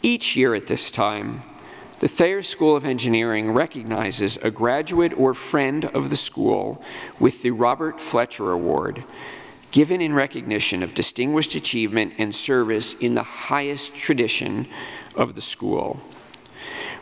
Each year at this time, the Thayer School of Engineering recognizes a graduate or friend of the school with the Robert Fletcher Award, given in recognition of distinguished achievement and service in the highest tradition of the school.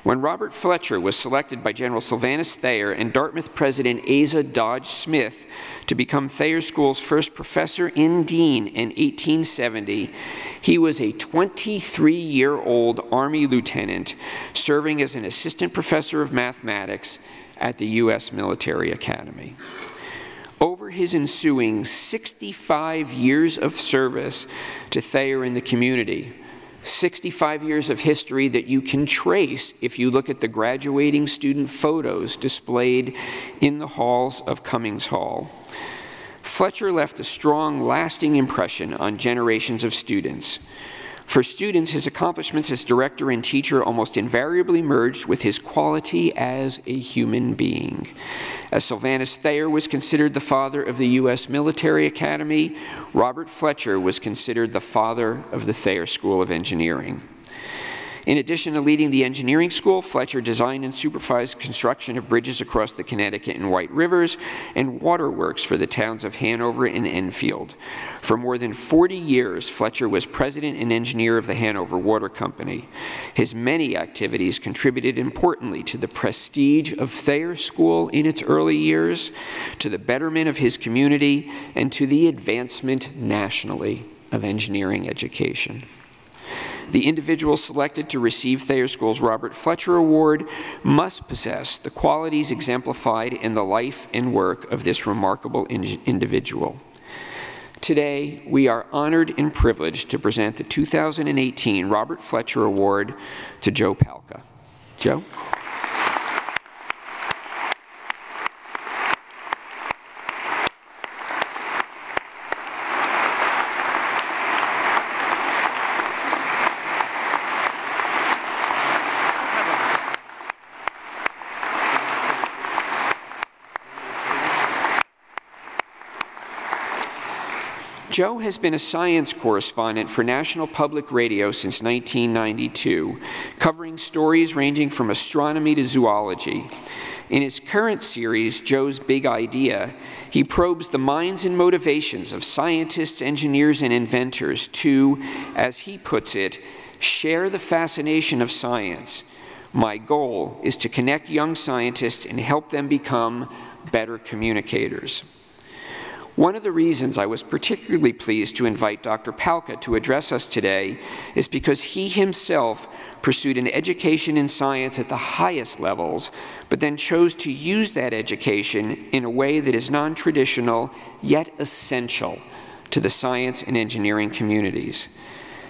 When Robert Fletcher was selected by General Sylvanus Thayer and Dartmouth President Asa Dodge Smith to become Thayer School's first professor and dean in 1870, he was a 23-year-old Army lieutenant serving as an assistant professor of mathematics at the U.S. Military Academy. Over his ensuing 65 years of service to Thayer in the community, 65 years of history that you can trace if you look at the graduating student photos displayed in the halls of Cummings Hall, Fletcher left a strong, lasting impression on generations of students. For students, his accomplishments as director and teacher almost invariably merged with his quality as a human being. As Sylvanus Thayer was considered the father of the U.S. Military Academy, Robert Fletcher was considered the father of the Thayer School of Engineering. In addition to leading the engineering school, Fletcher designed and supervised construction of bridges across the Connecticut and White Rivers and waterworks for the towns of Hanover and Enfield. For more than 40 years, Fletcher was president and engineer of the Hanover Water Company. His many activities contributed importantly to the prestige of Thayer School in its early years, to the betterment of his community, and to the advancement nationally of engineering education. The individual selected to receive Thayer School's Robert Fletcher Award must possess the qualities exemplified in the life and work of this remarkable individual. Today, we are honored and privileged to present the 2018 Robert Fletcher Award to Joe Palca. Joe? Joe has been a science correspondent for National Public Radio since 1992, covering stories ranging from astronomy to zoology. In his current series, Joe's Big Idea, he probes the minds and motivations of scientists, engineers, and inventors to, as he puts it, share the fascination of science. My goal is to connect young scientists and help them become better communicators. One of the reasons I was particularly pleased to invite Dr. Palca to address us today is because he himself pursued an education in science at the highest levels, but then chose to use that education in a way that is non-traditional, yet essential to the science and engineering communities.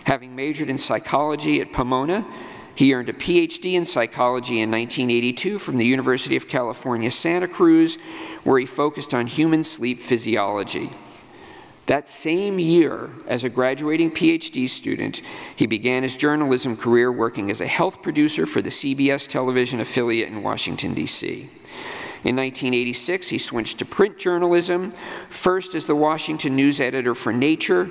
Having majored in psychology at Pomona, he earned a PhD in psychology in 1982 from the University of California, Santa Cruz, where he focused on human sleep physiology. That same year, as a graduating PhD student, he began his journalism career working as a health producer for the CBS television affiliate in Washington, D.C. In 1986, he switched to print journalism, first as the Washington news editor for Nature,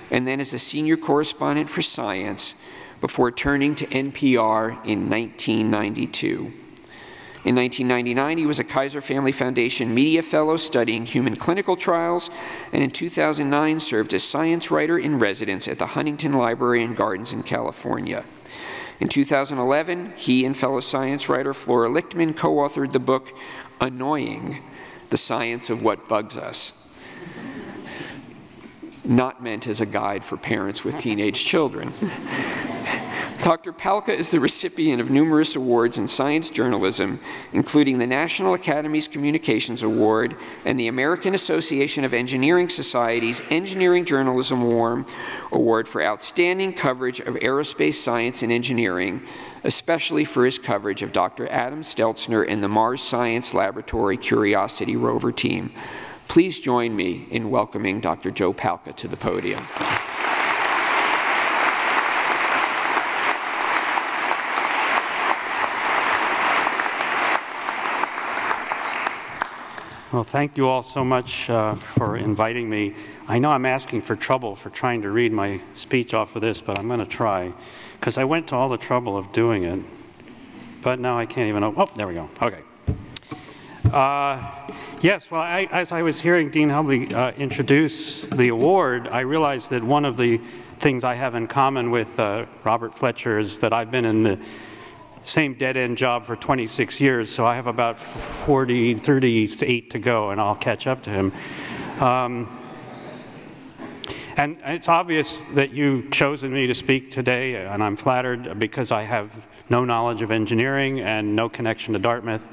and then as a senior correspondent for Science, before turning to NPR in 1992. In 1999, he was a Kaiser Family Foundation Media Fellow studying human clinical trials, and in 2009 served as science writer in residence at the Huntington Library and Gardens in California. In 2011, he and fellow science writer Flora Lichtman co-authored the book Annoying: The Science of What Bugs Us, not meant as a guide for parents with teenage children. Dr. Palca is the recipient of numerous awards in science journalism, including the National Academy's Communications Award and the American Association of Engineering Society's Engineering Journalism Award for outstanding coverage of aerospace science and engineering, especially for his coverage of Dr. Adam Steltzner and the Mars Science Laboratory Curiosity rover team. Please join me in welcoming Dr. Joe Palca to the podium. Well, thank you all so much for inviting me. I know I'm asking for trouble for trying to read my speech off of this, but I'm going to try, because I went to all the trouble of doing it. But now I can't even, oh, there we go, okay. Yes, well, as I was hearing Dean Hubley introduce the award, I realized that one of the things I have in common with Robert Fletcher is that I've been in the same dead-end job for 26 years, so I have about 38 to go, and I'll catch up to him. And it's obvious that you've chosen me to speak today, and I'm flattered because I have no knowledge of engineering and no connection to Dartmouth,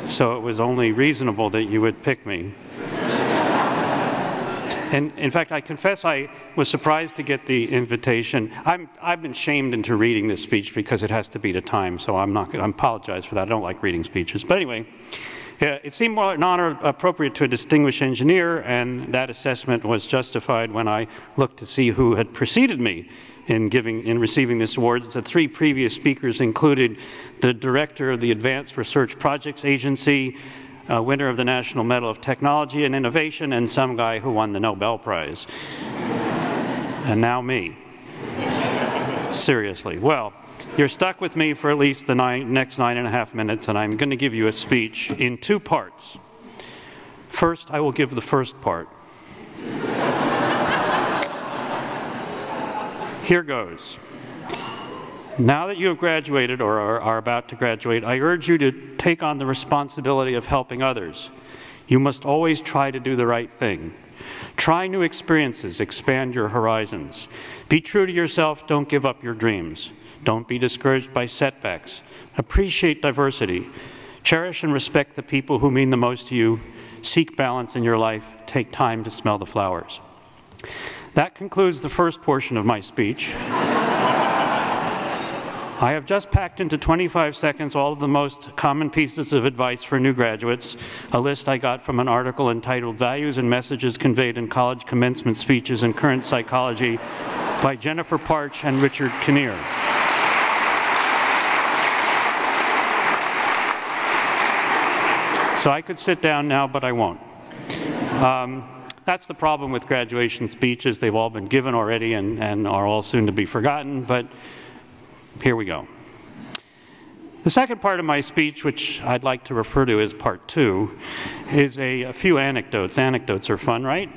so it was only reasonable that you would pick me. And in fact, I confess I was surprised to get the invitation. I've been shamed into reading this speech because it has to beat a time, so I apologize for that. I don't like reading speeches. But anyway, it seemed more an honor appropriate to a distinguished engineer, and that assessment was justified when I looked to see who had preceded me in receiving this award. The three previous speakers included the director of the Advanced Research Projects Agency, winner of the National Medal of Technology and Innovation, and some guy who won the Nobel Prize. And now me. Seriously. Well, you're stuck with me for at least the next 9.5 minutes, and I'm going to give you a speech in two parts. First, I will give the first part. Here goes. Now that you have graduated or are about to graduate, I urge you to take on the responsibility of helping others. You must always try to do the right thing. Try new experiences, expand your horizons. Be true to yourself, don't give up your dreams. Don't be discouraged by setbacks. Appreciate diversity. Cherish and respect the people who mean the most to you. Seek balance in your life. Take time to smell the flowers. That concludes the first portion of my speech. I have just packed into 25 seconds all of the most common pieces of advice for new graduates, a list I got from an article entitled Values and Messages Conveyed in College Commencement Speeches and Current Psychology by Jennifer Parch and Richard Kinnear. So I could sit down now, but I won't. That's the problem with graduation speeches. They've all been given already and are all soon to be forgotten, but here we go. The second part of my speech, which I'd like to refer to as part two, is a few anecdotes. Anecdotes are fun, right?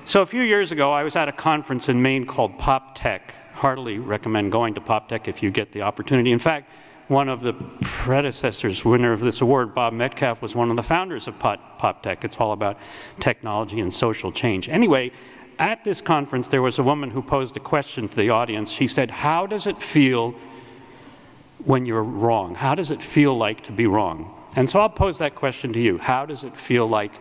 So a few years ago, I was at a conference in Maine called Pop Tech. Heartily recommend going to Pop Tech if you get the opportunity. In fact, one of the predecessors, winner of this award, Bob Metcalf, was one of the founders of Pop Tech. It's all about technology and social change. Anyway, at this conference, there was a woman who posed a question to the audience. She said, how does it feel when you're wrong? How does it feel like to be wrong? And so I'll pose that question to you. How does it feel like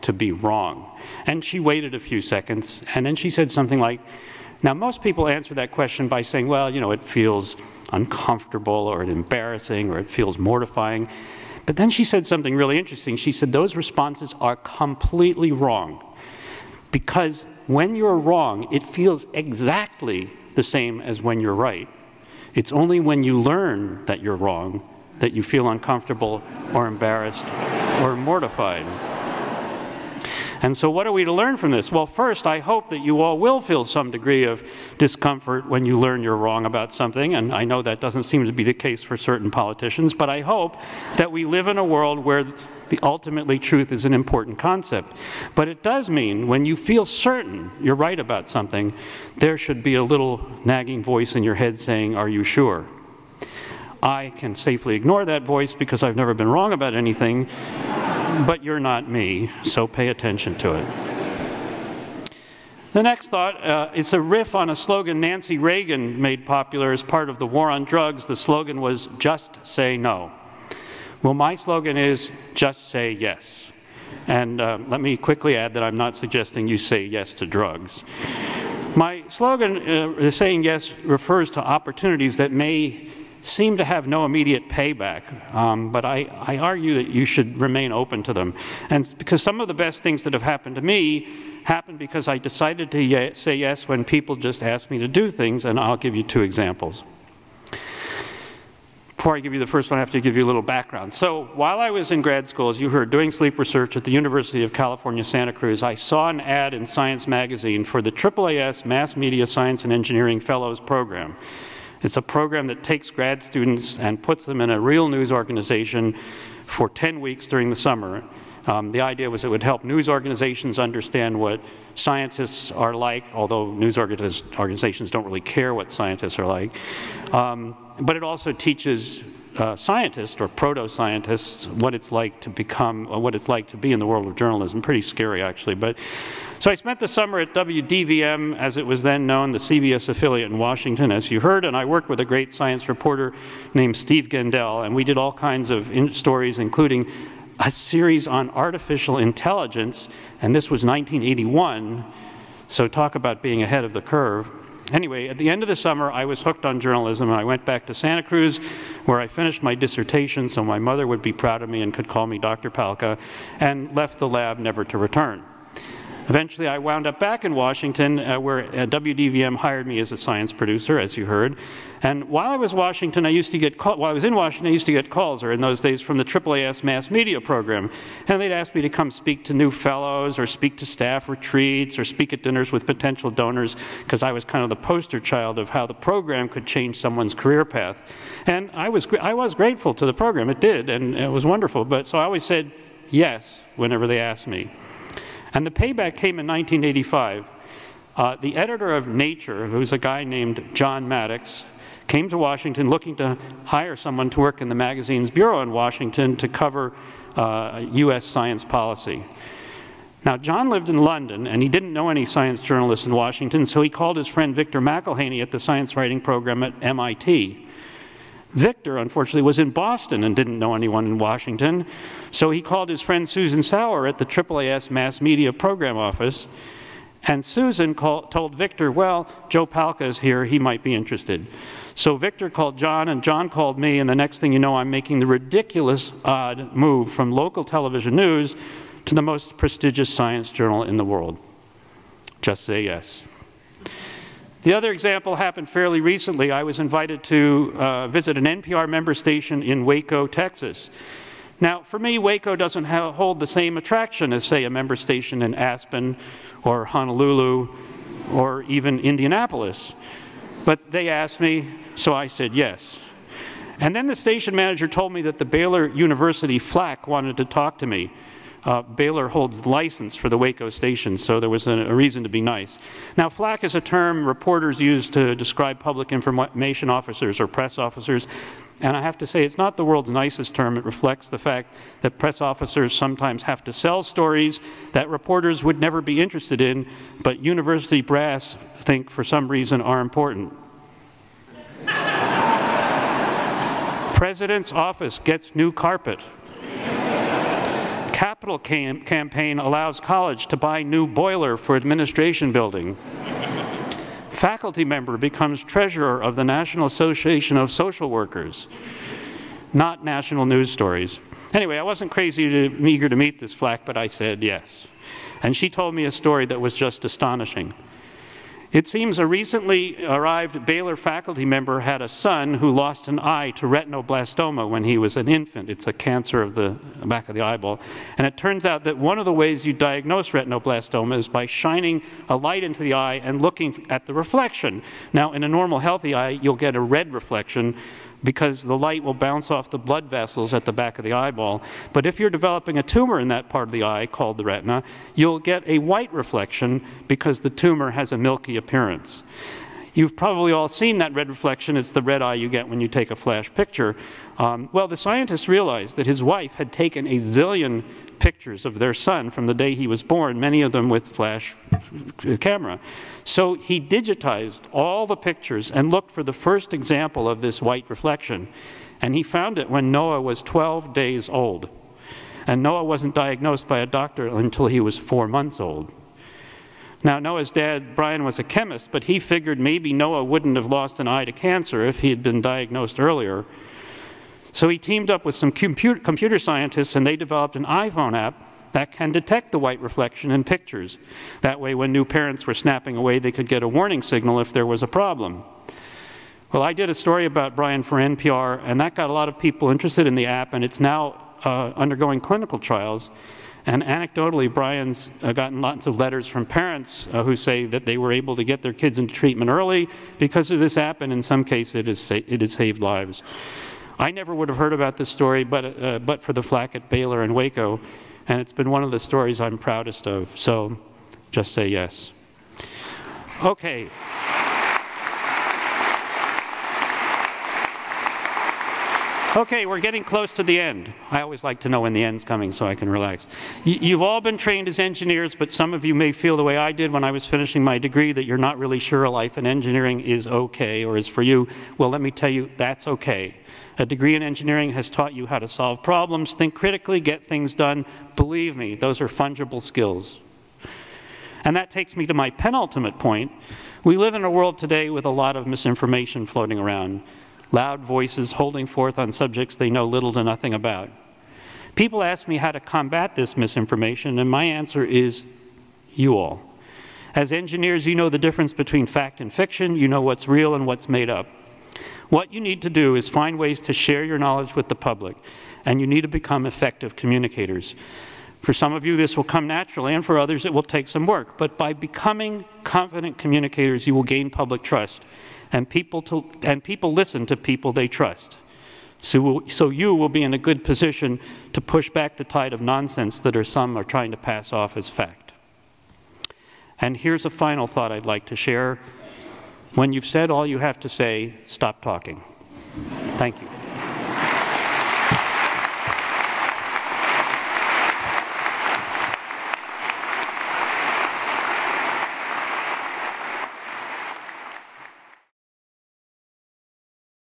to be wrong? And she waited a few seconds, and then she said something like, now most people answer that question by saying, well, you know, it feels uncomfortable, or it's embarrassing, or it feels mortifying. But then she said something really interesting. She said those responses are completely wrong. Because when you're wrong, it feels exactly the same as when you're right. It's only when you learn that you're wrong that you feel uncomfortable or embarrassed or mortified. And so what are we to learn from this? Well, first, I hope that you all will feel some degree of discomfort when you learn you're wrong about something, and I know that doesn't seem to be the case for certain politicians, but I hope that we live in a world where ultimately truth is an important concept. But it does mean when you feel certain you're right about something, there should be a little nagging voice in your head saying, are you sure? I can safely ignore that voice because I've never been wrong about anything, but you're not me, so pay attention to it. The next thought, it's a riff on a slogan Nancy Reagan made popular as part of the war on drugs. The slogan was, just say no. Well, my slogan is, just say yes. And let me quickly add that I'm not suggesting you say yes to drugs. My slogan, saying yes, refers to opportunities that may seem to have no immediate payback, but I argue that you should remain open to them. And because some of the best things that have happened to me happened because I decided to say yes when people just asked me to do things, and I'll give you two examples. Before I give you the first one, I have to give you a little background. So while I was in grad school, as you heard, doing sleep research at the University of California, Santa Cruz, I saw an ad in Science magazine for the AAAS Mass Media Science and Engineering Fellows program. It's a program that takes grad students and puts them in a real news organization for 10 weeks during the summer. The idea was it would help news organizations understand what scientists are like, although news organizations don't really care what scientists are like. But it also teaches scientists or proto-scientists what it's like to become, what it's like to be in the world of journalism. Pretty scary, actually. So I spent the summer at WDVM, as it was then known, the CBS affiliate in Washington, as you heard, and I worked with a great science reporter named Steve Gendel, and we did all kinds of stories, including a series on artificial intelligence, and this was 1981, so talk about being ahead of the curve. Anyway, at the end of the summer, I was hooked on journalism, and I went back to Santa Cruz, where I finished my dissertation, so my mother would be proud of me and could call me Dr. Palca, and left the lab never to return. Eventually, I wound up back in Washington, where WDVM hired me as a science producer, as you heard. And while I was in Washington, I used to get calls, or in those days, from the AAAS Mass Media program. And they'd ask me to come speak to new fellows, or speak to staff retreats, or speak at dinners with potential donors, because I was kind of the poster child of how the program could change someone's career path. And I was grateful to the program. It did, and it was wonderful. So I always said yes whenever they asked me. And the payback came in 1985. The editor of Nature, who's a guy named John Maddox, came to Washington looking to hire someone to work in the magazine's bureau in Washington to cover US science policy. Now, John lived in London, and he didn't know any science journalists in Washington, so he called his friend Victor McElhaney at the science writing program at MIT. Victor, unfortunately, was in Boston and didn't know anyone in Washington, so he called his friend Susan Sauer at the AAAS Mass Media Program Office, and Susan told Victor, well, Joe Palca is here, he might be interested. So Victor called John, and John called me, and the next thing you know, I'm making the ridiculous odd move from local television news to the most prestigious science journal in the world. Just say yes. The other example happened fairly recently. I was invited to visit an NPR member station in Waco, Texas. Now, for me, Waco doesn't hold the same attraction as, say, a member station in Aspen or Honolulu or even Indianapolis. But they asked me, so I said yes. And then the station manager told me that the Baylor University FLAC wanted to talk to me. Baylor holds the license for the Waco station, so there was a reason to be nice. Now, FLAC is a term reporters use to describe public information officers or press officers, and I have to say it's not the world's nicest term. It reflects the fact that press officers sometimes have to sell stories that reporters would never be interested in, but university brass think for some reason are important. President's office gets new carpet. Capital campaign allows college to buy new boiler for administration building. Faculty member becomes treasurer of the National Association of Social Workers. Not national news stories. Anyway, I wasn't eager to meet this FLAC, but I said yes. And she told me a story that was just astonishing. It seems a recently arrived Baylor faculty member had a son who lost an eye to retinal blastoma when he was an infant. It's a cancer of the back of the eyeball. And it turns out that one of the ways you diagnose retinal blastoma is by shining a light into the eye and looking at the reflection. Now, in a normal healthy eye, you'll get a red reflection because the light will bounce off the blood vessels at the back of the eyeball. But if you're developing a tumor in that part of the eye, called the retina, you'll get a white reflection because the tumor has a milky appearance. You've probably all seen that red reflection. It's the red eye you get when you take a flash picture. Well, the scientist realized that his wife had taken a zillion pictures of their son from the day he was born, many of them with flash camera. So he digitized all the pictures and looked for the first example of this white reflection. And he found it when Noah was 12 days old. And Noah wasn't diagnosed by a doctor until he was 4 months old. Now, Noah's dad, Brian, was a chemist, but he figured maybe Noah wouldn't have lost an eye to cancer if he had been diagnosed earlier. So he teamed up with some computer scientists, and they developed an iPhone app that can detect the white reflection in pictures. That way, when new parents were snapping away, they could get a warning signal if there was a problem. Well, I did a story about Brian for NPR, and that got a lot of people interested in the app, and it's now undergoing clinical trials. And anecdotally, Brian's gotten lots of letters from parents who say that they were able to get their kids into treatment early because of this app, and in some cases it has saved lives. I never would have heard about this story but for the flak at Baylor and Waco, and it's been one of the stories I'm proudest of, so just say yes. Okay. Okay, we're getting close to the end. I always like to know when the end's coming so I can relax. You've all been trained as engineers, but some of you may feel the way I did when I was finishing my degree, that you're not really sure a life in engineering is okay or is for you. Well, let me tell you, that's okay. A degree in engineering has taught you how to solve problems, think critically, get things done. Believe me, those are fungible skills. And that takes me to my penultimate point. We live in a world today with a lot of misinformation floating around. Loud voices holding forth on subjects they know little to nothing about. People ask me how to combat this misinformation, and my answer is you all. As engineers, you know the difference between fact and fiction. You know what's real and what's made up. What you need to do is find ways to share your knowledge with the public, and you need to become effective communicators. For some of you, this will come naturally, and for others, it will take some work. But by becoming confident communicators, you will gain public trust. And people listen to people they trust. So you will be in a good position to push back the tide of nonsense that some are trying to pass off as fact. And here's a final thought I'd like to share. When you've said all you have to say, stop talking. Thank you.